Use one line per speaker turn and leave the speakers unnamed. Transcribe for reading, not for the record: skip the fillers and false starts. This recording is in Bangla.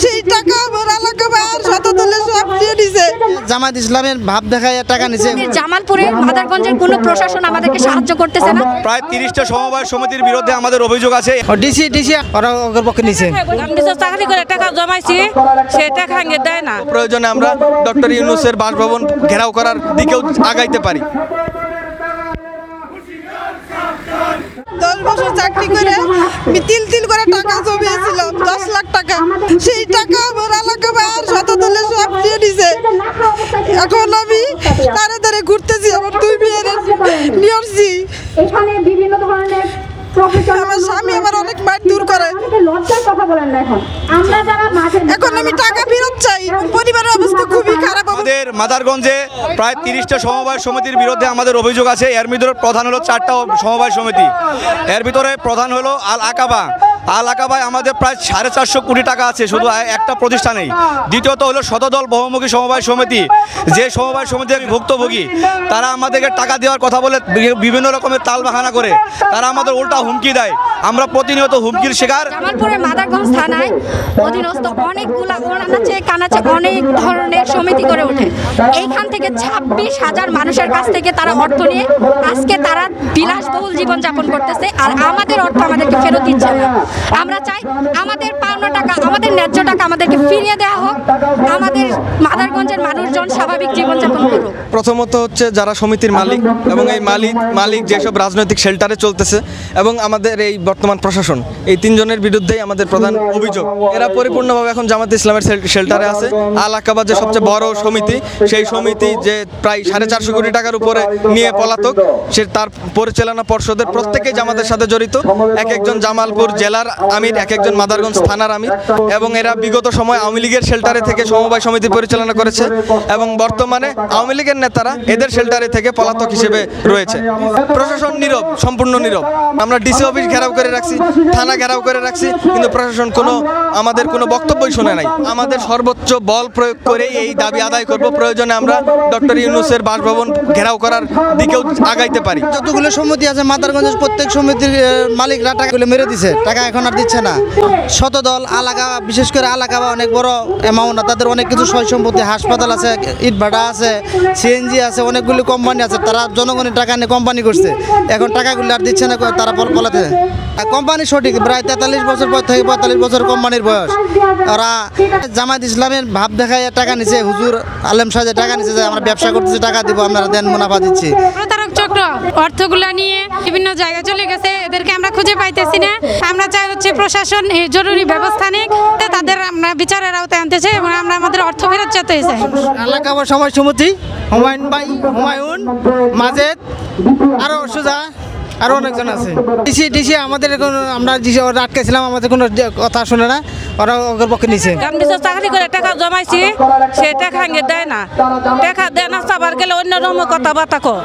সেই টাকা আমার এলাকা আর শতদলে সব দিয়ে দিছে। জামাত ইসলামের ভাব দেখায় টাকা নিছে।
জামালপুরে মাদারগঞ্জের কোনো প্রশাসন আমাদেরকে সাহায্য করতেছে না।
প্রায় 30টা সমবায় সমিতির বিরুদ্ধে আমাদের অভিযোগ আছে।
ডিসি ওরা ওর পক্ষে নিছে।
চাকরি করে টাকা জমাইছি, সে টাকা দেয় না।
প্রয়োজনে আমরা ডক্টর ইউনূসের বাসভবন ঘেরাও করার দিকেও আগাইতে পারি।
10 বছর চাকরি করে তিল করে টাকা জমিয়েছিলাম, 10 লাখ টাকা। সেই টাকা আমার এলাকা আর শতদলে সব দিয়ে দিছে। এখন আমি তারে ঘুরতেছি, আমার 2 বিয়ের নিয়েছি।
এখানে বিভিন্ন ধরনের
আমার স্বামী আমার অনেক মার দূর করে।
লজ্জার কথা বলেন না।
এখন আমি টাকা ফেরত চাই। পরিবারের অবস্থা খুবই খারাপ।
আমাদের মাদারগঞ্জে প্রায় 30টা সমবায় সমিতির বিরুদ্ধে আমাদের অভিযোগ আছে। এর ভিতরে প্রধান হলো 4টা সমবায় সমিতি। এর ভিতরে প্রধান হলো আল আকাবায় আমাদের প্রায় 450 কোটি টাকা আছে শুধু একটা প্রতিষ্ঠানেই। দ্বিতীয়ত হলো শতদল বহুমুখী সমবায় সমিতি, যে সমবায় সমিতি আমি ভুক্তভোগী, তারা আমাদেরকে টাকা দেওয়ার কথা বলে বিভিন্ন রকমের তালবাহানা করে তারা আমাদের উল্টা হুমকি দেয়। আমরা প্রতিনিয়ত হুমকির শিকার।
জামালপুরের মাদারগঞ্জ থানায় অধীনস্থ অনেকগুলা কানাচে অনেক ধরনের সমিতি করে ওঠে। এইখান থেকে 26,000 মানুষের কাছ থেকে তারা অর্থ নিয়ে আজকে তারা বিলাসবহুল জীবনযাপন করতেছে, আর আমাদের অর্থ আমাদেরকে ফেরত দিচ্ছে না। আমরা চাই আমাদের পাওনা টাকা, আমাদের ন্যায্য টাকা আমাদেরকে ফিরিয়ে দেওয়া হোক। আমাদের মাদারগঞ্জের মানুষজন স্বাভাবিক জীবনযাপন করুক।
প্রথমত হচ্ছে যারা সমিতির মালিক এবং এই মালিক যেসব রাজনৈতিক শেল্টারে চলতেছে এবং আমাদের এই বর্তমান প্রশাসন, এই 3 জনের বিরুদ্ধেই আমাদের প্রধান অভিযোগ। এরা পরিপূর্ণভাবে এখন জামাত ইসলামের শেল্টারে আছে। আল আকাবা যে সবচেয়ে বড় সমিতি, সেই সমিতি যে প্রায় 450 কোটি টাকার উপরে নিয়ে পলাতক, সে তার পরিচালনা পর্ষদের প্রত্যেকেই জামাতের সাথে জড়িত। একজন জামালপুর জেলার আমির, একজন মাদারগঞ্জ থানার আমির, এবং এরা বিগত সময় আওয়ামী লীগের শেল্টারে থেকে সমবায় সমিতি পরিচালনা করেছে এবং বর্তমানে আওয়ামী লীগের নেতারা এদের শেল্টারে থেকে পলাতক হিসেবে রয়েছে। প্রশাসন নীরব, সম্পূর্ণ নীরব। আমরা ডিসি অফিস ঘেরাও করে রাখছি, থানা ঘেরাও করে রাখছি, কিন্তু প্রশাসন আমাদের কোনো বক্তব্যই শুনে নাই। আমাদের সর্বোচ্চ বল প্রয়োগ করে এই দাবি আদায় করব। প্রয়োজনে আমরা ডক্টর ইউনূসের বাসভবন ঘেরাও করার দিকেও আগাইতে পারি।
যতগুলো সমিতি আছে মাদারগঞ্জের প্রত্যেক সমিতির মালিকরা টাকাগুলো মেরে দিছে, টাকা এখন আর দিচ্ছে না। শতদল আলাকাবা, বিশেষ করে আলাকাবা অনেক বড় অ্যামাউন্ট, তাদের অনেক কিছু সয় সম্পত্তি, হাসপাতাল আছে, ইটভাটা আছে, সিএনজি আছে, অনেকগুলি কোম্পানি আছে। তারা জনগণের টাকা নিয়ে কোম্পানি করছে, এখন টাকাগুলো আর দিচ্ছে না। তারা পলাতে কোম্পানি সঠিক প্রায় 43 বছর পর থেকে 45 বছর কোম্পানির বয়স। ওরা জামাত ইসলামের ভাব দেখায় টাকা নিছে। হুজুর আলেম সাহেব টাকা নিছে যে আমরা ব্যবসা করতেছি, টাকা দিব, আমরা দেন মুনাফা দিচ্ছি।
প্রতারক চক্র অর্থগুলা নিয়ে বিভিন্ন জায়গায় চলে গেছে, এদেরকে আমরা খুঁজে পাইতেছি না। আমরা চাই হচ্ছে প্রশাসন জরুরি ব্যবস্থা নিক, তাদের আমরা বিচারের আওতায় আনতে চাই এবং আমরা আমাদের অর্থ ফেরত চাইতে চাই।
আলাকাবা সময় সমিতি, হুমায়ুন, মাজেদ, আরো সুজা, আরো অনেকজন আছে। ডিসি আমাদের আমরা আটকেছিলাম, আমাদের কোনো কথা শুনে না, ওরা ওর পক্ষে নিছে।
চাকরি করে টাকা জমাইছি, সে টাকা দেয় না। টাকা দেয় না, সবার গেলে অন্য রকম কথাবার্তা কর।